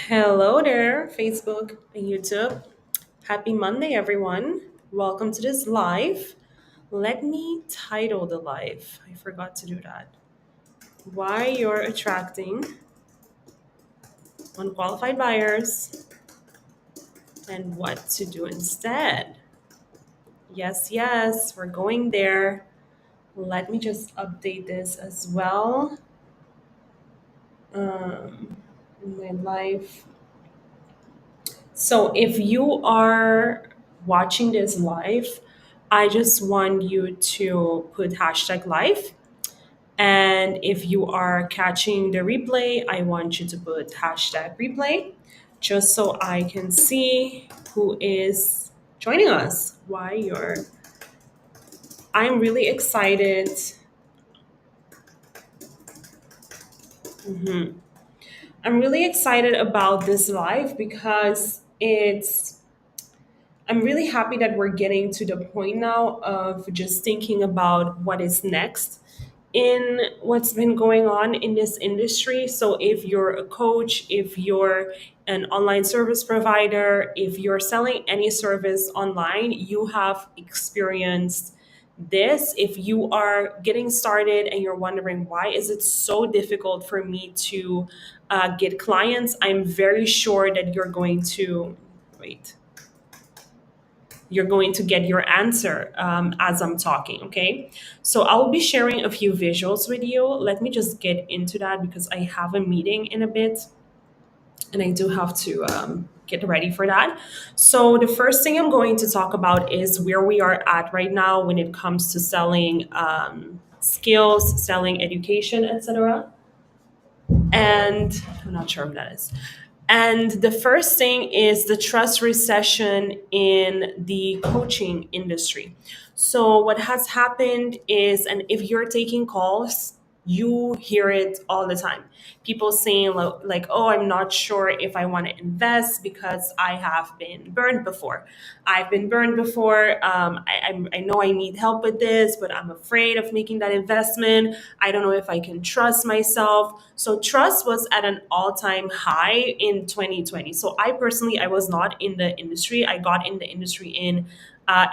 Hello there, Facebook and YouTube. Happy Monday, everyone. Welcome to this live. Let me title the live. I forgot to do that. Why you're attracting unqualified buyers and what to do instead. Yes, yes, we're going there. Let me just update this as well. Um, in my life. So if you are watching this live, I just want you to put hashtag live. And if you are catching the replay, I want you to put hashtag replay just so I can see who is joining us. Why you're. I'm really excited. Mhm. I'm really excited about this live because I'm really happy that we're getting to the point now of just thinking about what is next in what's been going on in this industry. So, if you're a coach, if you're an online service provider, if you're selling any service online, you have experienced this. If you are getting started and you're wondering why is it so difficult for me to get clients, I'm very sure that you're going to get your answer as I'm talking, okay? So I'll be sharing a few visuals with you. Let me just get into that because I have a meeting in a bit and I do have to get ready for that. So the first thing I'm going to talk about is where we are at right now when it comes to selling skills, selling education, etc. And I'm not sure what that is. And the first thing is the trust recession in the coaching industry. So, what has happened is, and if you're taking calls, you hear it all the time. People saying, like, oh, I'm not sure if I want to invest because I have been burned before. I've been burned before. I know I need help with this, but I'm afraid of making that investment. I don't know if I can trust myself. So trust was at an all-time high in 2020. So I personally, I was not in the industry. I got in the industry in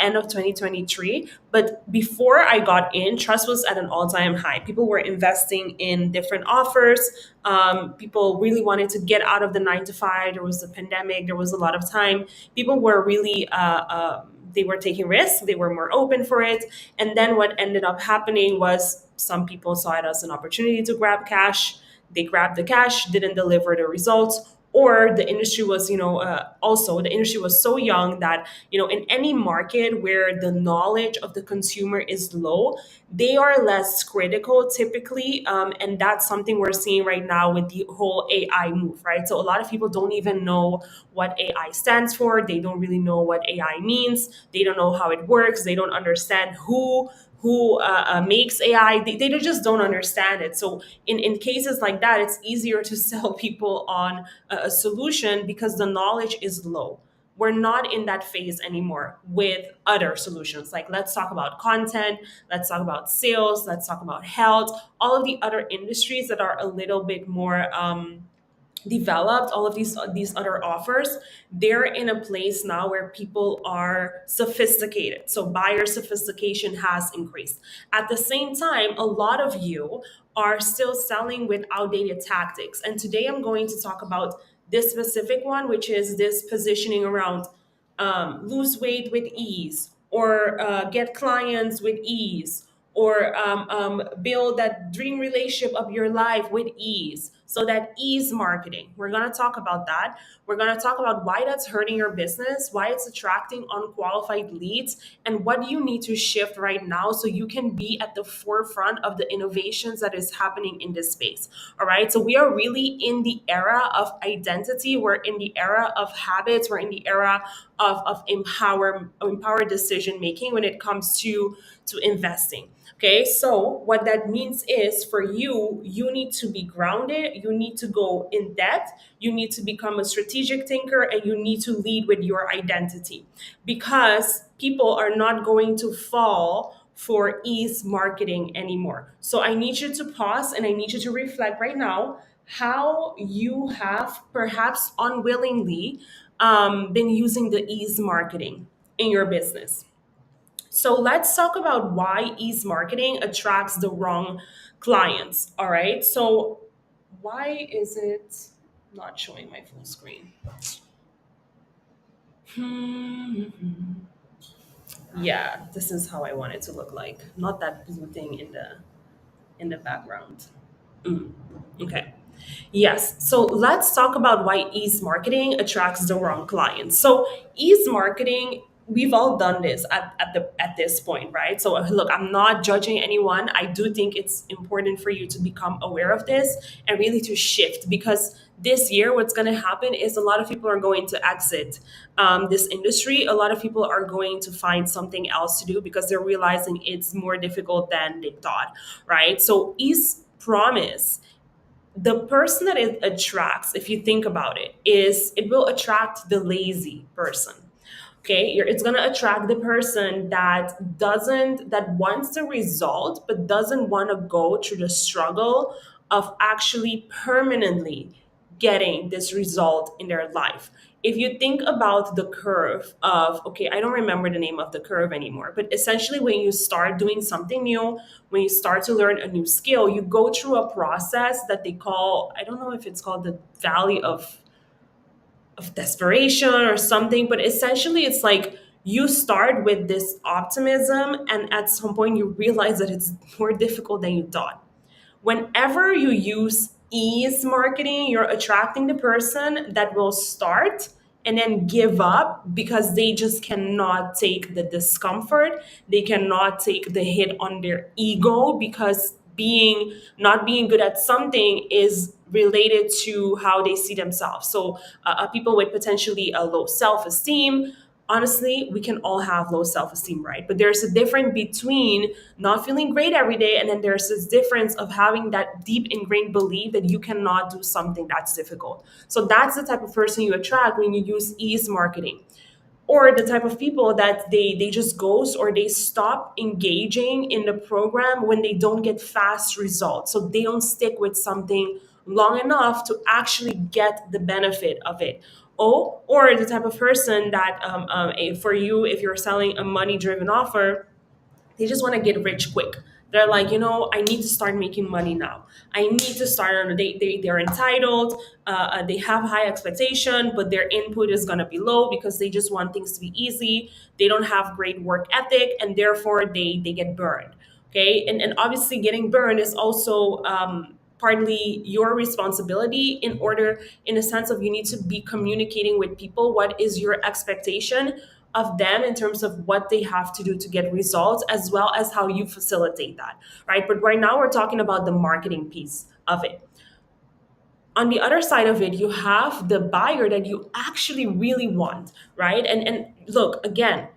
end of 2023. But before I got in, trust was at an all-time high. People were investing in different offers. People really wanted to get out of the 9 to 5. There was a pandemic. There was a lot of time. People were really they were taking risks. They were more open for it. And then what ended up happening was some people saw it as an opportunity to grab cash. They grabbed the cash, didn't deliver the results, or the industry was, also the industry was so young that, in any market where the knowledge of the consumer is low, they are less critical typically. And that's something we're seeing right now with the whole AI move, right? So a lot of people don't even know what AI stands for. They don't really know what AI means. They don't know how it works. They don't understand who makes AI. They just don't understand it. So in cases like that, it's easier to sell people on a solution because the knowledge is low. We're not in that phase anymore with other solutions. Like, let's talk about content, let's talk about sales, let's talk about health, all of the other industries that are a little bit more developed, all of these other offers, they're in a place now where people are sophisticated, so buyer sophistication has increased. At the same time, a lot of you are still selling with outdated tactics, and today I'm going to talk about this specific one, which is this positioning around lose weight with ease, or get clients with ease, or build that dream relationship of your life with ease. So that ease marketing, we're going to talk about that. We're going to talk about why that's hurting your business, why it's attracting unqualified leads, and what you need to shift right now so you can be at the forefront of the innovations that is happening in this space. All right. So we are really in the era of identity. We're in the era of habits. We're in the era of empowered decision making when it comes to investing. Okay, so what that means is, for you, you need to be grounded, you need to go in depth, you need to become a strategic thinker, and you need to lead with your identity, because people are not going to fall for ease marketing anymore. So I need you to pause and I need you to reflect right now how you have perhaps unwillingly been using the ease marketing in your business. So let's talk about why ease marketing attracts the wrong clients. All right. So why is it not showing my full screen? Yeah, this is how I want it to look like. Not that blue thing in the background. Okay. Yes. So let's talk about why ease marketing attracts the wrong clients. So ease marketing, we've all done this at this point, right? So look, I'm not judging anyone. I do think it's important for you to become aware of this and really to shift, because this year what's going to happen is a lot of people are going to exit this industry. A lot of people are going to find something else to do because they're realizing it's more difficult than they thought, right? So ease promise, the person that it attracts, if you think about it, is it will attract the lazy person. Okay, it's going to attract the person that wants the result but doesn't want to go through the struggle of actually permanently getting this result in their life. If you think about the curve of, okay, I don't remember the name of the curve anymore, but essentially when you start doing something new, when you start to learn a new skill, you go through a process that they call, I don't know if it's called the valley of desperation or something, but essentially it's like you start with this optimism and at some point you realize that it's more difficult than you thought. Whenever you use ease marketing, you're attracting the person that will start and then give up because they just cannot take the discomfort. They cannot take the hit on their ego, because not being good at something is related to how they see themselves. So people with potentially a low self-esteem, honestly, we can all have low self-esteem, right? But there's a difference between not feeling great every day, and then there's this difference of having that deep ingrained belief that you cannot do something that's difficult. So that's the type of person you attract when you use ease marketing. Or the type of people that they just ghost or they stop engaging in the program when they don't get fast results, so they don't stick with something long enough to actually get the benefit of it. Or the type of person that for you, if you're selling a money driven offer, they just want to get rich quick. They're like, I need to start making money now. I need to start. They're entitled. They have high expectation, but their input is going to be low because they just want things to be easy. They don't have great work ethic, and therefore they get burned. Okay, and obviously getting burned is also partly your responsibility, in a sense of you need to be communicating with people what is your expectation of them in terms of what they have to do to get results, as well as how you facilitate that, right? But right now we're talking about the marketing piece of it. On the other side of it, you have the buyer that you actually really want, right? And look, again,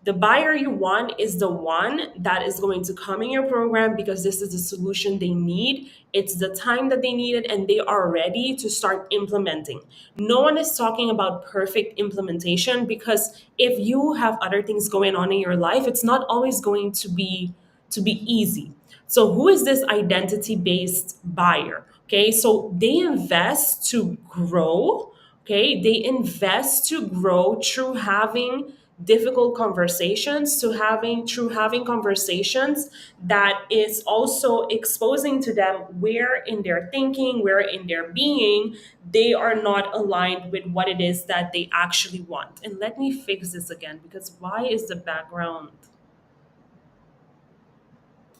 the buyer you want is the one that is going to come in your program because this is the solution they need. It's the time that they need it, and they are ready to start implementing. No one is talking about perfect implementation, because if you have other things going on in your life, it's not always going to be easy. So who is this identity based buyer? Okay, so they invest to grow. Okay, they invest to grow through having difficult conversations, to having through having conversations that is also exposing to them where in their thinking, where in their being they are not aligned with what it is that they actually want. And let me fix this again, because why is the background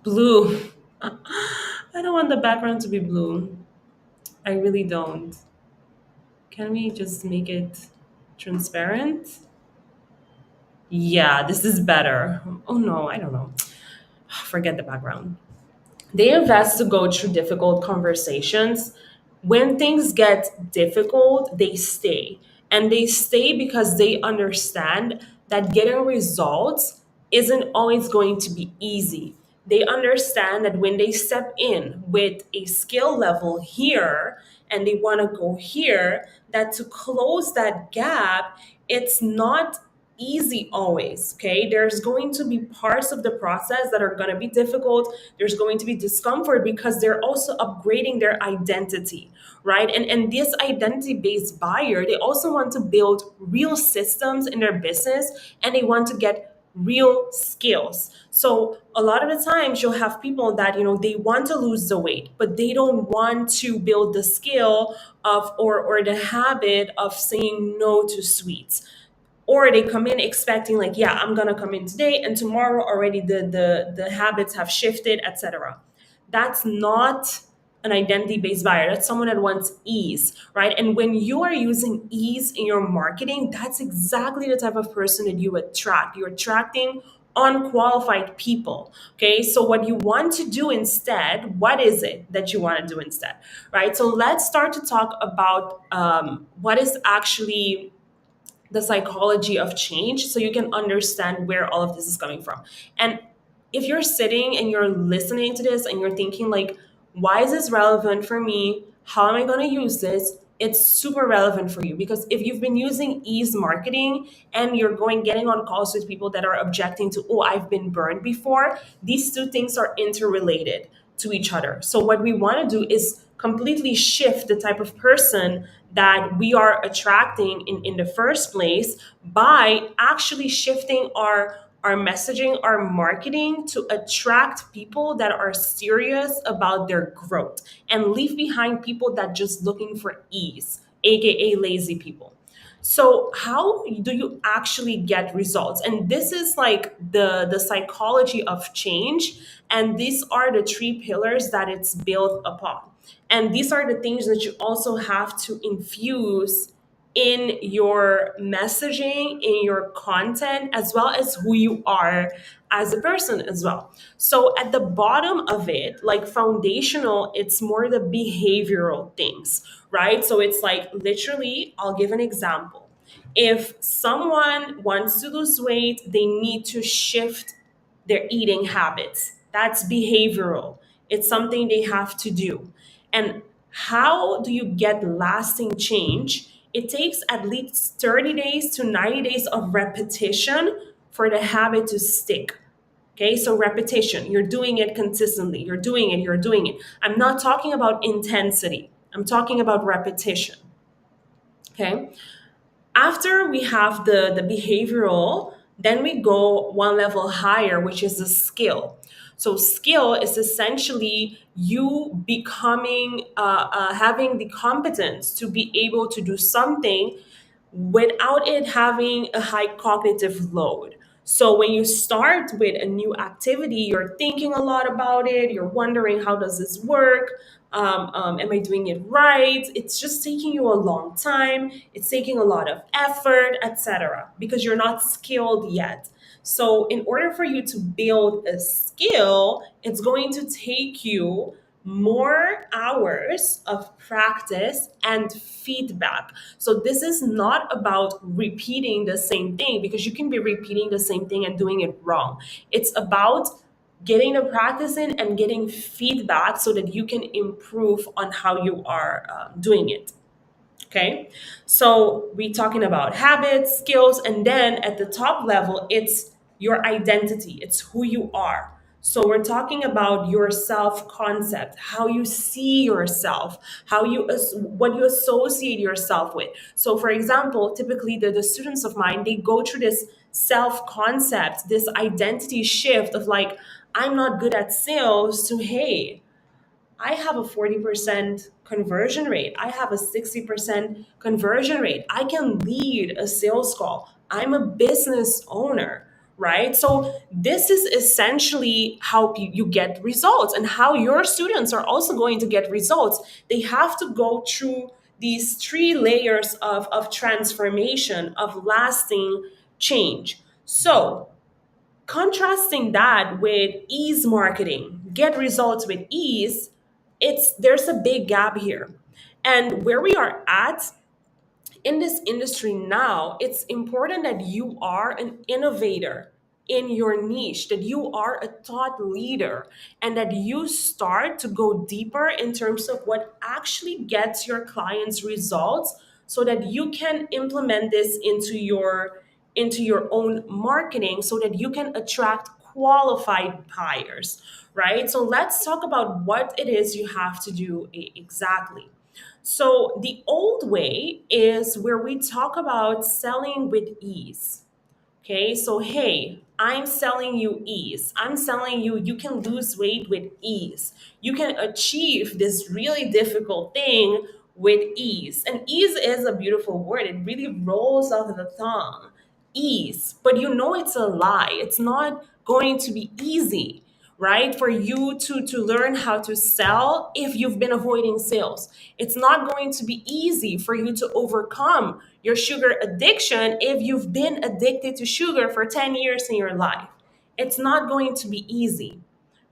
blue? I don't want the background to be blue. I really don't. Can we just make it transparent? Yeah, this is better. Oh no, I don't know. Forget the background. They invest to go through difficult conversations. When things get difficult, they stay. And they stay because they understand that getting results isn't always going to be easy. They understand that when they step in with a skill level here and they want to go here, that to close that gap, it's not easy always. Okay, there's going to be parts of the process that are going to be difficult. There's going to be discomfort because they're also upgrading their identity, right? And this identity based buyer, they also want to build real systems in their business, and they want to get real skills. So a lot of the times you'll have people that, they want to lose the weight, but they don't want to build the skill of, or the habit of saying no to sweets. Or they come in expecting, like, yeah, I'm gonna come in today, and tomorrow already the habits have shifted, etc. That's not an identity based buyer. That's someone that wants ease, right? And when you are using ease in your marketing, that's exactly the type of person that you attract. You're attracting unqualified people. Okay, so what you want to do instead, what is it that you want to do instead, right? So let's start to talk about what is actually the psychology of change, so you can understand where all of this is coming from. And if you're sitting and you're listening to this and you're thinking, like, why is this relevant for me? How am I going to use this? It's super relevant for you, because if you've been using ease marketing and you're getting on calls with people that are objecting to, oh, I've been burned before, these two things are interrelated to each other. So what we want to do is completely shift the type of person that we are attracting in the first place, by actually shifting our messaging, our marketing, to attract people that are serious about their growth, and leave behind people that just looking for ease, aka lazy people. So how do you actually get results? And this is like the psychology of change, and these are the three pillars that it's built upon. And these are the things that you also have to infuse in your messaging, in your content, as well as who you are as a person as well. So at the bottom of it, like foundational, it's more the behavioral things, right? So it's like, literally, I'll give an example. If someone wants to lose weight, they need to shift their eating habits. That's behavioral. It's something they have to do. And how do you get lasting change? It takes at least 30 days to 90 days of repetition for the habit to stick. Okay, so repetition, you're doing it consistently, you're doing it. I'm not talking about intensity, I'm talking about repetition. Okay, after we have the behavioral, then we go one level higher, which is the skill. So skill is essentially you becoming having the competence to be able to do something without it having a high cognitive load. So when you start with a new activity, you're thinking a lot about it. You're wondering, how does this work? Am I doing it right? It's just taking you a long time. It's taking a lot of effort, etc. Because you're not skilled yet. So in order for you to build a skill, it's going to take you more hours of practice and feedback. So this is not about repeating the same thing, because you can be repeating the same thing and doing it wrong. It's about getting the practice in and getting feedback so that you can improve on how you are doing it. Okay, so we're talking about habits, skills, and then at the top level, it's your identity, it's who you are. So we're talking about your self concept, how you see yourself, what you associate yourself with. So for example, typically the students of mine, they go through this self concept, this identity shift of, like, I'm not good at sales, to, hey, I have a 40% conversion rate. I have a 60% conversion rate. I can lead a sales call. I'm a business owner, right? So, this is essentially how you get results, and how your students are also going to get results. They have to go through these three layers of transformation, of lasting change. So, contrasting that with ease marketing, get results with ease, there's a big gap here. And where we are at in this industry now, it's important that you are an innovator in your niche, that you are a thought leader, and that you start to go deeper in terms of what actually gets your clients results, so that you can implement this into your into your own marketing so that you can attract qualified buyers, right? So let's talk about what it is you have to do exactly. So the old way is where we talk about selling with ease. Okay, so hey, I'm selling you ease. I'm selling you, you can lose weight with ease. You can achieve this really difficult thing with ease. And ease is a beautiful word, it really rolls off the tongue. Ease. But you know it's a lie. It's not going to be easy, right? For you to learn how to sell if you've been avoiding sales. It's not going to be easy for you to overcome your sugar addiction if you've been addicted to sugar for 10 years in your life. It's not going to be easy.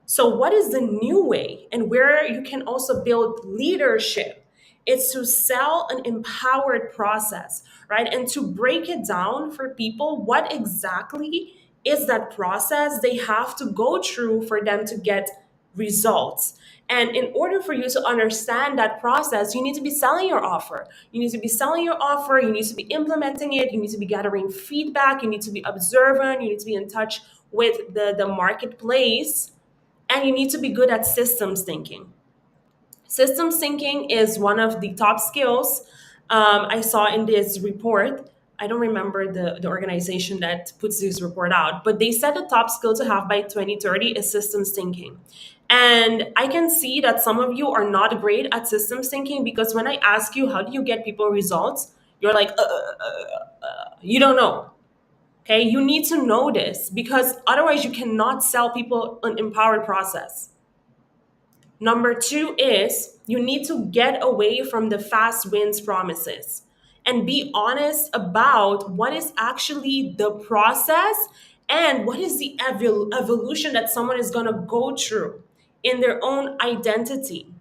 So, what is the new way and where you can also build leadership? It's to sell an empowered process, right? And to break it down for people, what exactly is that process they have to go through for them to get results. And in order for you to understand that process, you need to be selling your offer. You need to be selling your offer. You need to be implementing it. You need to be gathering feedback. You need to be observant. You need to be in touch with the marketplace, and you need to be good at systems thinking. Systems thinking is one of the top skills I saw in this report. I don't remember the organization that puts this report out, but they said the top skill to have by 2030 is systems thinking. And I can see that some of you are not great at systems thinking because when I ask you, how do you get people results? You're like, you don't know. Okay, you need to know this because otherwise you cannot sell people an empowered process. Number two is you need to get away from the fast wins promises and be honest about what is actually the process and what is the evolution that someone is going to go through in their own identity.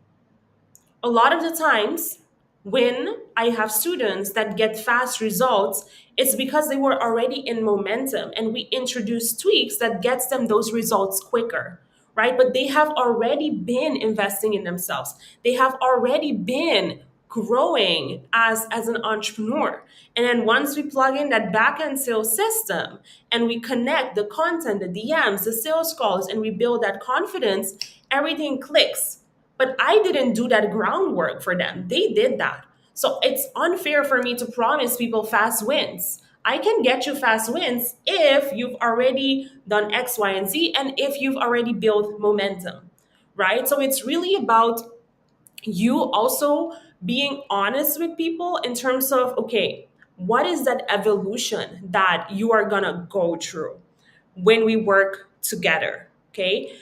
A lot of the times when I have students that get fast results, it's because they were already in momentum and we introduce tweaks that gets them those results quicker, right? But they have already been investing in themselves. They have already been growing as an entrepreneur. And then once we plug in that back-end sales system and we connect the content, the DMs, the sales calls, and we build that confidence, everything clicks. But I didn't do that groundwork for them. They did that. So it's unfair for me to promise people fast wins. I can get you fast wins if you've already done X, Y, and Z, and if you've already built momentum, right? So it's really about you also being honest with people in terms of, okay, what is that evolution that you are gonna go through when we work together? Okay,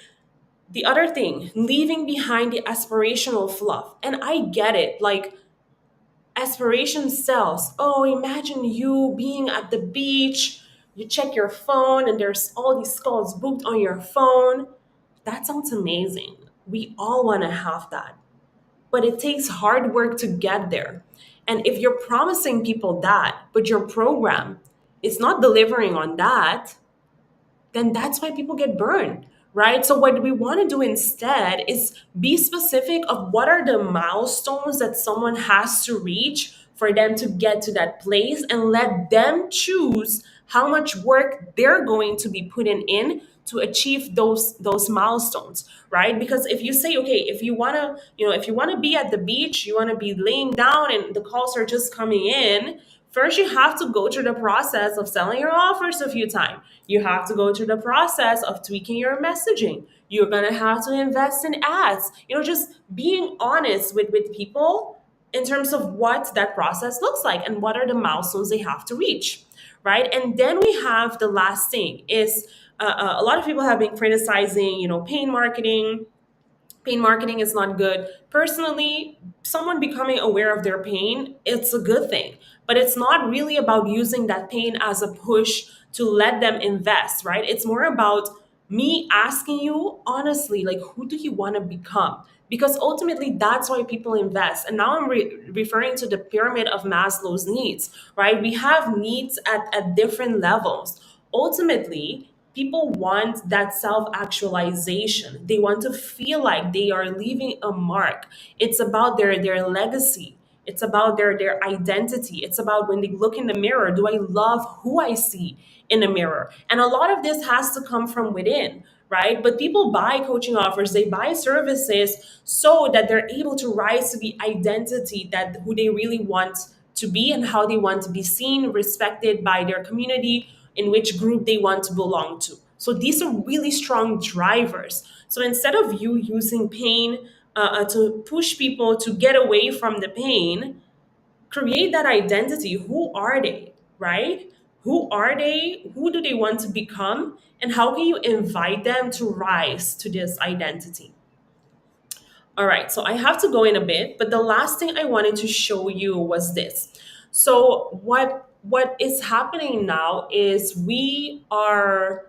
the other thing, leaving behind the aspirational fluff. And I get it. Like, aspiration sells. Oh, imagine you being at the beach, you check your phone, and there's all these calls booked on your phone. That sounds amazing. We all want to have that. But it takes hard work to get there. And if you're promising people that, but your program is not delivering on that, then that's why people get burned, right? So what we want to do instead is be specific of what are the milestones that someone has to reach for them to get to that place, and let them choose how much work they're going to be putting in to achieve those milestones, right? Because if you say, okay, if you want to, if you want to be at the beach, you want to be laying down and the calls are just coming in, first you have to go through the process of selling your offers a few times. You have to go through the process of tweaking your messaging. You're going to have to invest in ads. Just being honest with people in terms of what that process looks like and what are the milestones they have to reach, right? And then we have the last thing is a lot of people have been criticizing, pain marketing. Pain marketing is not good. Personally, someone becoming aware of their pain, it's a good thing. But it's not really about using that pain as a push to let them invest, right? It's more about me asking you honestly, like, who do you want to become? Because ultimately, that's why people invest. And now I'm referring to the pyramid of Maslow's needs, right? We have needs at different levels. Ultimately, people want that self actualization. They want to feel like they are leaving a mark. It's about their legacy. It's about their identity. It's about when they look in the mirror, do I love who I see in the mirror? And a lot of this has to come from within, right? But people buy coaching offers, they buy services so that they're able to rise to the identity that who they really want to be and how they want to be seen, respected by their community, in which group they want to belong to. So these are really strong drivers. So instead of you using pain to push people to get away from the pain, create that identity. Who are they, right? Who are they? Who do they want to become? And how can you invite them to rise to this identity? All right, so I have to go in a bit, but the last thing I wanted to show you was this. So what is happening now is we're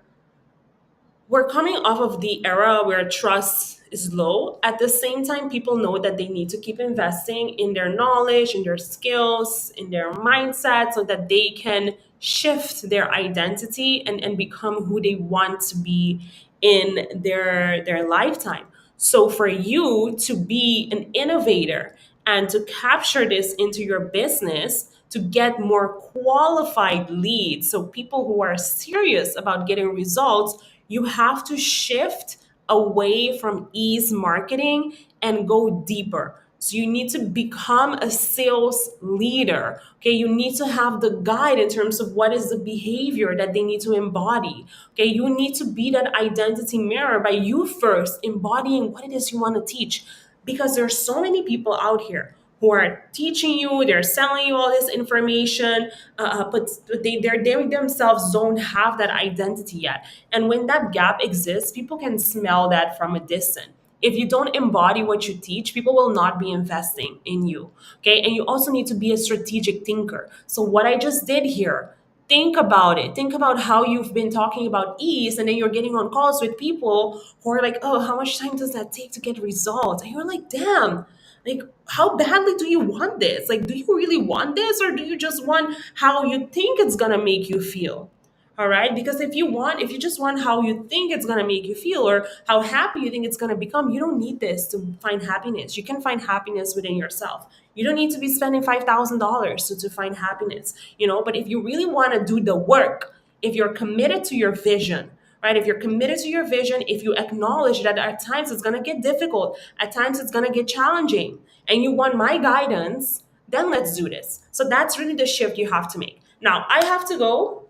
coming off of the era where trust is low. At the same time, people know that they need to keep investing in their knowledge, in their skills, in their mindset, so that they can shift their identity and become who they want to be in their lifetime. So for you to be an innovator and to capture this into your business, to get more qualified leads, so people who are serious about getting results, you have to shift away from ease marketing and go deeper. So you need to become a sales leader. Okay, you need to have the guide in terms of what is the behavior that they need to embody. Okay, you need to be that identity mirror by you first embodying what it is you want to teach, because there's so many people out here who are teaching you, they're selling you all this information, but they themselves don't have that identity yet. And when that gap exists, people can smell that from a distance. If you don't embody what you teach, people will not be investing in you. Okay. And you also need to be a strategic thinker. So, what I just did here, think about it. Think about how you've been talking about ease, and then you're getting on calls with people who are like, oh, how much time does that take to get results? And you're like, damn, like, how badly do you want this? Like, do you really want this, or do you just want how you think it's gonna make you feel? All right. Because if you just want how you think it's going to make you feel or how happy you think it's going to become, you don't need this to find happiness. You can find happiness within yourself. You don't need to be spending $5,000 to find happiness, but if you really want to do the work, if you're committed to your vision, right? If you're committed to your vision, if you acknowledge that at times it's going to get difficult, at times it's going to get challenging, and you want my guidance, then let's do this. So that's really the shift you have to make. Now, I have to go,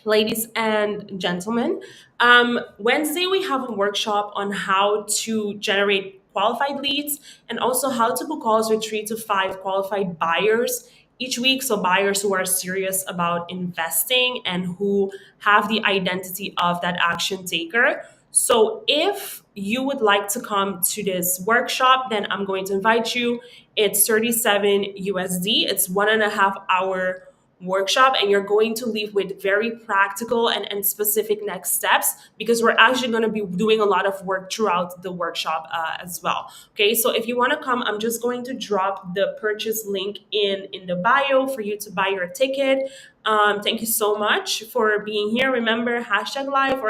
ladies and gentlemen. Wednesday, we have a workshop on how to generate qualified leads and also how to book calls with 3 to 5 qualified buyers each week. So, buyers who are serious about investing and who have the identity of that action taker. So, if you would like to come to this workshop, then I'm going to invite you. It's 37 USD, it's 1.5 hour workshop, and you're going to leave with very practical and specific next steps, because we're actually going to be doing a lot of work throughout the workshop as well. Okay, so if you want to come, I'm just going to drop the purchase link in the bio for you to buy your ticket. Thank you so much for being here. Remember, #live or